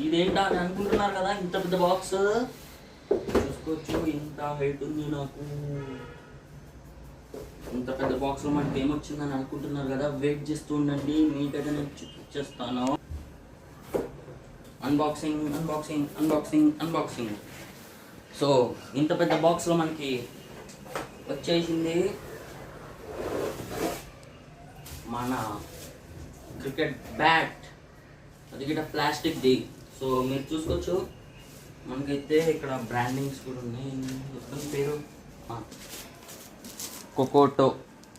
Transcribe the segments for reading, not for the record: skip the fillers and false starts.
ఇదేంటా అని అనుకుంటున్నారు కదా, ఇంత పెద్ద బాక్స్ చూసుకోవచ్చు. ఇంత హైట్ ఉంది నాకు. ఇంత పెద్ద బాక్స్లో మనకి ఏమొచ్చిందని అనుకుంటున్నారు కదా, వెయిట్ చేస్తూ ఉండండి, మీకైతే నేను చూపించేస్తాను. Unboxing unboxing unboxing unboxing. So ఇంత పెద్ద బాక్స్లో మనకి వచ్చేసింది మన క్రికెట్ బ్యాట్. అది కూడా ప్లాస్టిక్ది. సో మీరు చూసుకోవచ్చు, మనకైతే ఇక్కడ బ్రాండింగ్స్ కూడా ఉన్నాయి. పేరు కొకోటో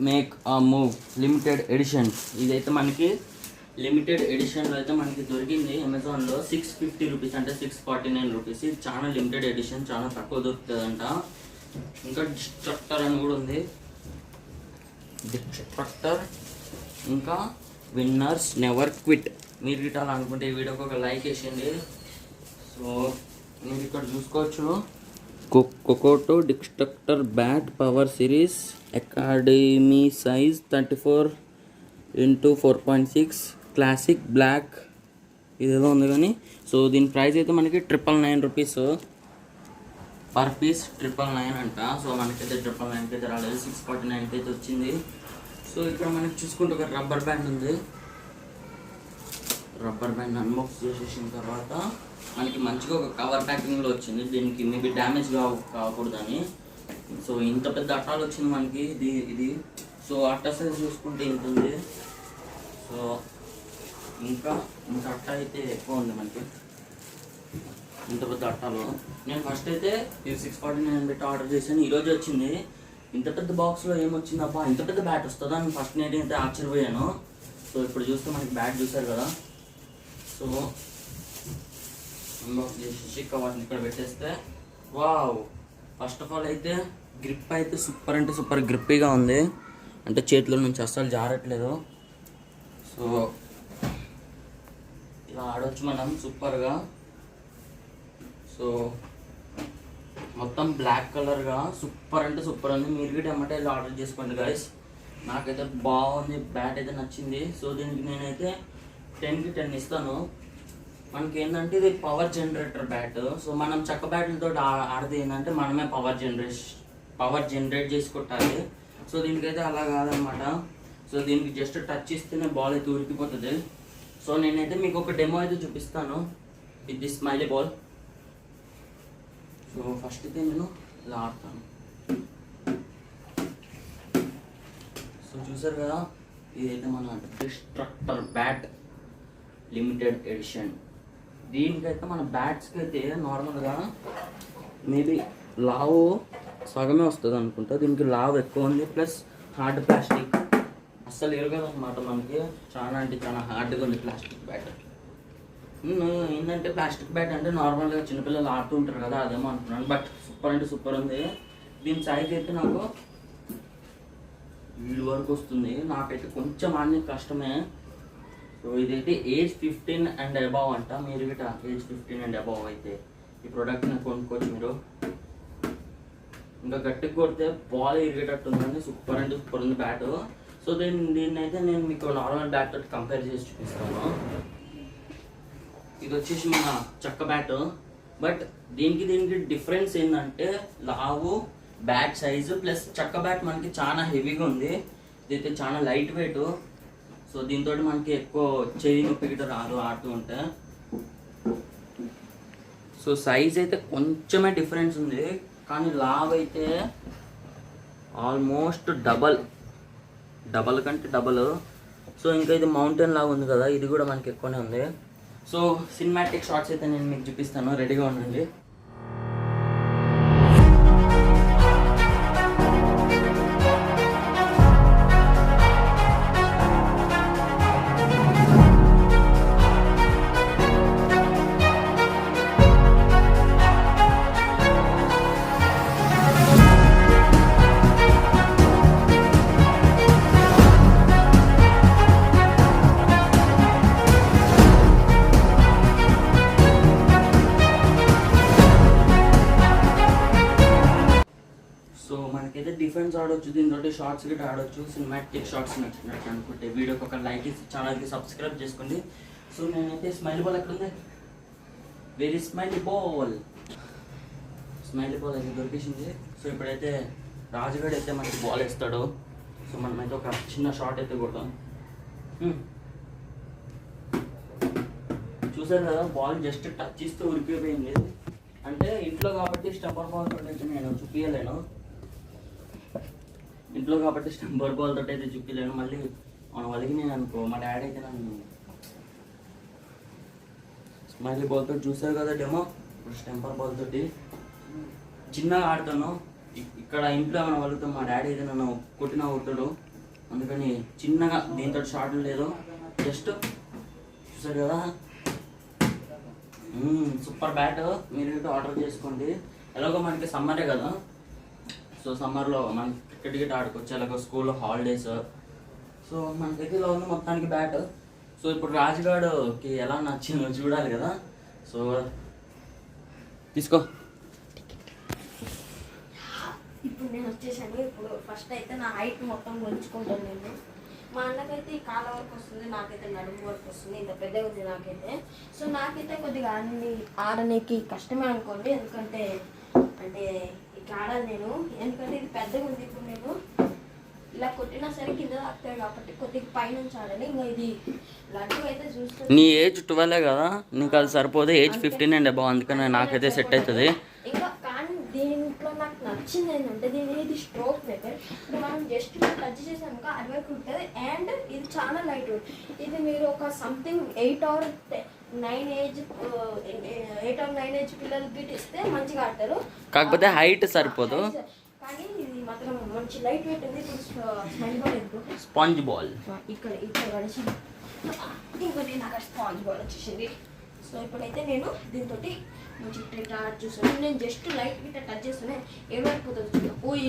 మేక్ ఆ మూవ్ లిమిటెడ్ ఎడిషన్. ఇదైతే మనకి లిమిటెడ్ ఎడిషన్లో అయితే మనకి దొరికింది అమెజాన్లో. 650 రూపీస్ అంటే 649 రూపీస్. ఇది చాలా లిమిటెడ్ ఎడిషన్, చాలా తక్కువ దొరుకుతుందంట. ఇంకా డిస్ట్రక్టర్ అని కూడా ఉంది. డిస్ట్రక్టర్ ఇంకా విన్నర్స్ నెవర్ క్విట్. మీరు గిట్టాలనుకుంటే ఈ వీడియోకి ఒక లైక్ వేసేయండి. సో మీరు ఇక్కడ చూసుకోవచ్చు, కొకోటో destructor bat power series academy size 34x4.6 classic black ఇదేదో ఉంది కానీ. సో దీని ప్రైస్ అయితే మనకి 999 రూపీస్ పర్ పీస్. 999 అంట. సో మనకైతే 999 అయితే రాలేదు, 649 అయితే వచ్చింది. సో ఇక్కడ మనకి చూసుకుంటే ఒక రబ్బర్ బ్యాండ్ ఉంది. రబ్బర్ బ్యాండ్ అన్బాక్స్ చేసేసిన తర్వాత మనకి మంచిగా ఒక కవర్ ప్యాకింగ్లో వచ్చింది. దీనికి మేబీ డ్యామేజ్ కాకూడదని. సో ఇంత పెద్ద అట్టాలు వచ్చింది మనకి ఇది. సో అట్ట సైజ్ చూసుకుంటే ఇంత ఉంది. సో ఇంకా అట్ట అయితే ఎక్కువ ఉంది మనకి, ఇంత పెద్ద అట్టాలు. నేను ఫస్ట్ అయితే ఇది 649 పెట్టి ఆర్డర్ చేశాను, ఈరోజు వచ్చింది. ఇంత పెద్ద బాక్స్లో ఏమొచ్చింది అబ్బా, ఇంత పెద్ద బ్యాట్ వస్తుందా అని ఫస్ట్ నేనైతే ఆశ్చర్యపోయాను. సో ఇప్పుడు చూస్తే మనకి బ్యాట్ చూసారు కదా. సో అన్బాక్స్ చేసేసి కవర్ని ఇక్కడ పెట్టేస్తే, వావ్. ఫస్ట్ ఆఫ్ ఆల్ అయితే గ్రిప్ అయితే సూపర్ అంటే సూపర్ గ్రిప్పీగా ఉంది. అంటే చేతిలో నుంచి అస్సలు జారట్లేదు. సో ఇలా ఆడవచ్చు మనం సూపర్గా. సో మొత్తం బ్లాక్ కలర్గా సూపర్ అంటే సూపర్ ఉంది. మీరు కూడా ఎమ్మటే ఇలా ఆర్డర్ చేసుకోండి గైస్. నాకైతే బాగుంది, బ్యాట్ అయితే నచ్చింది. సో దీనికి నేనైతే 10కి 10 ఇస్తాను. మనకి ఏంటంటే ఇది పవర్ జనరేటర్ బ్యాట్. సో మనం చెక్క బ్యాట్లతో ఆడితే ఏంటంటే మనమే పవర్ జనరేట్ చేసి కొట్టాలి. సో దీనికైతే అలా కాదనమాట. సో దీనికి జస్ట్ టచ్ ఇస్తేనే బాల్ అయితే ఉరికిపోతుంది. సో నేనైతే మీకు ఒక డెమో అయితే చూపిస్తాను with the smiley ball. So first అయితే నేను ఇలా ఆడతాను. సో చూసారు కదా, ఇదైతే మన డిస్ట్రక్టర్ బ్యాట్ లిమిటెడ్ ఎడిషన్. దీనికైతే మన బ్యాట్స్కి అయితే నార్మల్గా మేబీ లావు సగమే వస్తుంది అనుకుంటా. దీనికి లావు ఎక్కువ ఉంది, ప్లస్ హార్డ్ ప్లాస్టిక్. అస్సలు ఎరగదు అనమాట మనకి. చాలా అంటే చాలా హార్డ్గా ఉంది ప్లాస్టిక్ బ్యాట్. ఏంటంటే ప్లాస్టిక్ బ్యాట్ అంటే నార్మల్గా చిన్నపిల్లలు ఆడుతూ ఉంటారు కదా, అదేమో అనుకున్నాను. బట్ సూపర్ అంటే సూపర్ ఉంది. దీని సైజ్ అయితే నాకు వీళ్ళు వరకు వస్తుంది. నాకైతే కొంచెం ఆడడానికి కష్టమే. సో ఇదైతే ఏజ్ 15 అండ్ అబవ్ అంట. మీరు గిట ఏజ్ 15 అండ్ అబవ్ అయితే ఈ ప్రోడక్ట్ని కొనుక్కోవచ్చు మీరు. ఇంకా గట్టిగా కొడితే బాల్ ఇరిగేటట్టు ఉందండి. సూపర్ అంటే సూపర్ ఉంది బ్యాట్. సో దీన్ని అయితే నేను మీకు నార్మల్ బ్యాట్ తోటి కంపేర్ చేసి చూపిస్తాను. ఇది వచ్చేసి మన చెక్క బ్యాట్. బట్ దీనికి డిఫరెన్స్ ఏంటంటే లావు బ్యాట్ సైజు ప్లస్ చెక్క బ్యాట్ మనకి చాలా హెవీగా ఉంది. ఇదైతే చాలా లైట్ వెయిట్. సో దీంతో మనకి ఎక్కువ చేయి నొప్పి గిట్ట రాదు ఆడుతూ ఉంటే. సో సైజ్ అయితే కొంచెమే డిఫరెన్స్ ఉంది, కానీ లావ్ అయితే ఆల్మోస్ట్ డబల్ కంటే డబల్. సో ఇంకా ఇది మౌంటైన్ లాగా ఉంది కదా, ఇది కూడా మనకి ఎక్కువనే ఉంది. సో సినిమాటిక్ షాట్స్ అయితే నేను మీకు చూపిస్తాను, రెడీగా ఉండండి. మనకైతే డిఫెన్స్ ఆడవచ్చు, దీంతో షార్ట్స్ గిట్ట ఆడవచ్చు. సినిమాటిక్ షార్ట్స్ నచ్చినట్టు అనుకుంటే వీడియోకి ఒక లైక్ ఇచ్చి ఛానల్కి సబ్స్క్రైబ్ చేసుకోండి. సో నేనైతే స్మైల్ బాల్ ఎక్కడ ఉంది వెరీ స్మైలీ బాల్ అయితే దొరికేసింది. సో ఇప్పుడైతే రాజుగాడు అయితే మనకి బాల్ వేస్తాడు. సో మనమైతే ఒక చిన్న షాట్ అయితే కొడతాం. చూసారు కదా, బాల్ జస్ట్ టచ్ ఇస్తూ ఉరికిపోయింది. అంటే ఇంట్లో కాబట్టి స్టంపర్ బాల్ తోటి అయితే నేను చూపించలేను. మళ్ళీ మనం అలిగినాను అనుకో, మా డాడీ అయితే నన్ను స్మైలీ బాల్ తోటి చూసారు కదా డెమో. ఇప్పుడు స్టంపర్ బాల్ తోటి చిన్నగా ఆడుతాను. ఇక్కడ ఇంట్లో ఏమైనా వలుగుతాం, మా డాడీ అయితే నన్ను కొట్టినా కొట్టాడు. అందుకని చిన్నగా దీంతో షార్ట్లు లేదు, జస్ట్ చూసారు కదా. సూపర్ బ్యాట్, మీరు ఆర్డర్ చేసుకోండి. ఎలాగో మనకి సమ్మరే కదా, సో సమ్మర్లో మనం క్రికెట్ ఆడుకోవచ్చు. ఎలాగో స్కూల్లో హాలిడేస్. సో మనకైతే ఇలా ఉంది మొత్తానికి బ్యాట్. సో ఇప్పుడు రాజుగాడుకి ఎలా నచ్చిందో చూడాలి కదా. సో తీసుకో. ఇప్పుడు నేను వచ్చేసాను. ఇప్పుడు ఫస్ట్ అయితే నా హైట్ మొత్తం గుంజుకుంటాను నేను. మా అన్నకైతే ఈ కాళ్ళ వరకు వస్తుంది, నాకైతే నడుము వరకు వస్తుంది. ఇంత పెద్దగా ఉంది నాకైతే. సో నాకైతే కొద్దిగా ఆడడానికి కష్టమే అనుకోండి. ఎందుకంటే ఇట్లా ఆడాలి నేను, ఎందుకంటే ఇది పెద్దగా ఉంది. ఇప్పుడు నేను ఇలా కొట్టినా సరే కింద తాకుతాయి కాబట్టి కొద్దిగా పైనుంచి ఆడాలి. ఇంకా ఇది లడ్డు అయితే చూస్తే నీ ఏజ్ 12 కదా, నీకు అది సరిపోదు. ఏజ్ 15 అండి బాగా, అందుకని నాకైతే సెట్ అవుతుంది. ఇంకా కానీ దీంట్లో నాకు నచ్చింది ఏంటంటే ఇది స్ట్రోక్ బ్రేకర్. ఇప్పుడు మనం జస్ట్ టచ్ చేసాక అటువైపు ఉంటుంది. అండ్ ఇది చాలా లైట్ వెయిట్. ఇది మీరు ఒక సంథింగ్ 8 or 9 ఏజ్ పిల్లలకి ఇస్తే మంచిగా ఆడతారు. కాకపోతే హైట్ సరిపోదు, కానీ ఇది మాత్రం మంచి లైట్ వెయిట్ ఉంది. ఇప్పుడు స్మైల్ బాల్ ఎందుకు స్పాంజ్ బాల్ ఇక్కడ కలిసింది. ఇంకోటి నాకు స్పాంజ్ బాల్ వచ్చేసింది. సో ఇప్పుడైతే నేను దీంతో మంచి ఇట్లా చూసాను. నేను జస్ట్ లైట్ గిట్ట టచ్ చేస్తూనే ఏమైపోతుంది చూడ. ఓయ్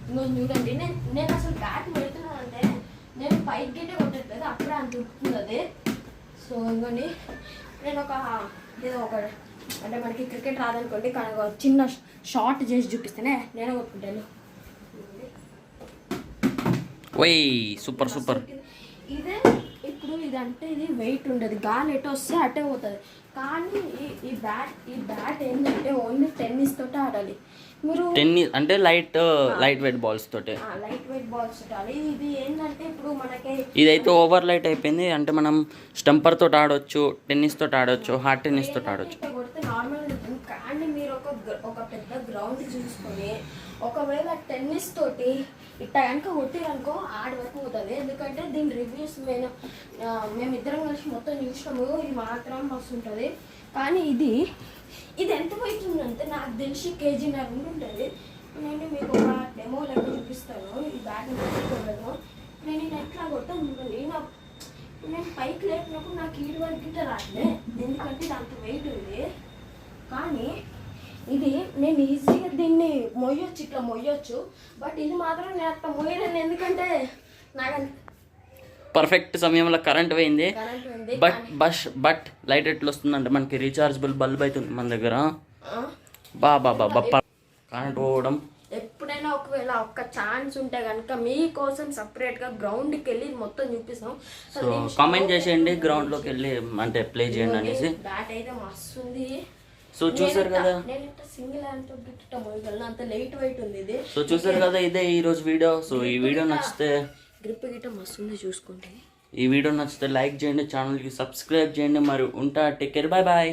ఇంకొంచెం చూడండి, నేను అసలు బ్యాట్ పెడుతున్నానంటే నేను పైకి గిట్టే కొట్టట్లేదు, అప్పుడే అంత ఉడుకుతుంది అది. సో ఇంకోండి నేను ఏదో ఒక అంటే మనకి క్రికెట్ రాదనుకోండి, కానీ ఒక చిన్న షార్ట్ చేసి చూపిస్తేనే నేను కొట్టుకుంటాను. ఓయ్ సూపర్ సూపర్. ఇదే ఇప్పుడు ఇదంటే ఇది వెయిట్ ఉండదు, గాలి ఎటు వస్తే అటే పోతుంది. కానీ ఈ బ్యాట్ ఏంటంటే ఓన్లీ టెన్నిస్ తోటి ఆడాలి. మీరు టెన్నిస్ అంటే లైట్ వెయిట్ బాల్స్ తోటి ఆడాలి. ఇది ఏంటంటే ఇప్పుడు మనకి ఇదైతే ఓవర్ లైట్ అయిపోయింది. అంటే మనం స్టంపర్ తోటి ఆడొచ్చు, టెన్నిస్ తోటి ఆడొచ్చు, హార్డ్ టెన్నిస్ తోటి ఆడొచ్చు. కొడితే నార్మల్ ఉంటుంది. కానీ మీరు ఒక పెద్ద గ్రౌండ్ చూసుకొని ఒకవేళ టెన్నిస్ తోటి ఇట్ట కనుక కొట్టిరనుకో ఆడి వరకు పోతుంది. ఎందుకంటే దీని రివ్యూస్ మేమిద్దరం కలిసి మొత్తం చూసినాము. ఇది మాత్రం మస్తు ఉంటుంది. కానీ ఇది ఎంత అవుతుందంటే నాకు తెలిసి 1.5 kg ఉంటుంది. నేను మీకు ఒక డెమో లెక్క చూపిస్తాను. ఈ బ్యాట్ కొట్టను నేను ఎట్లా కొట్టాను చూడండి. నేను పైకి లేపినప్పుడు నాకు ఈడు వరకు గిట్ట రాట్లే, ఎందుకంటే ఇది అంత వెయిట్ ఉంది. కానీ ఇది నేను ఈజీగా దీన్ని మొయ్యొచ్చు, ఇట్లా మొయ్యొచ్చు. బట్ ఇది మాత్రం నేను అట్లా మొయ్యలేను, ఎందుకంటే నాకు పర్ఫెక్ట్ సమయంలో కరెంట్ పోయింది. బట్ లైట్ ఎట్లా వస్తుందంటే మనకి రీఛార్జబుల్ బల్బ్ అవుతుంది మన దగ్గర. కరెంట్ పోవడం ఎప్పుడైనా ఒకవేళ ఒక్క ఛాన్స్ ఉంటే కనుక మీకోసం సపరేట్గా గ్రౌండ్కి వెళ్ళి మొత్తం చూపిస్తాం. సో కామెంట్ చేసేయండి, గ్రౌండ్లోకి వెళ్ళి అంటే ప్లే చేయండి అనేసి. బ్యాట్ అయితే మస్తు ఉంది. సో చూసారు కదా, నేను సింగిల్ హ్యాండ్ గిట్ట మోయగలను, అంత లైట్ వెయిట్ ఉంది ఇది. సో చూసారు కదా, ఇదే ఈ రోజు వీడియో. సో ఈ వీడియో నచ్చితే గ్రిప్ గిట్ట మస్తు ఉంది చూసుకోండి. ఈ వీడియో నచ్చితే లైక్ చేయండి, ఛానల్కి సబ్స్క్రైబ్ చేయండి. మరి ఉంటా, టేక్ కేర్, బాయ్ బాయ్.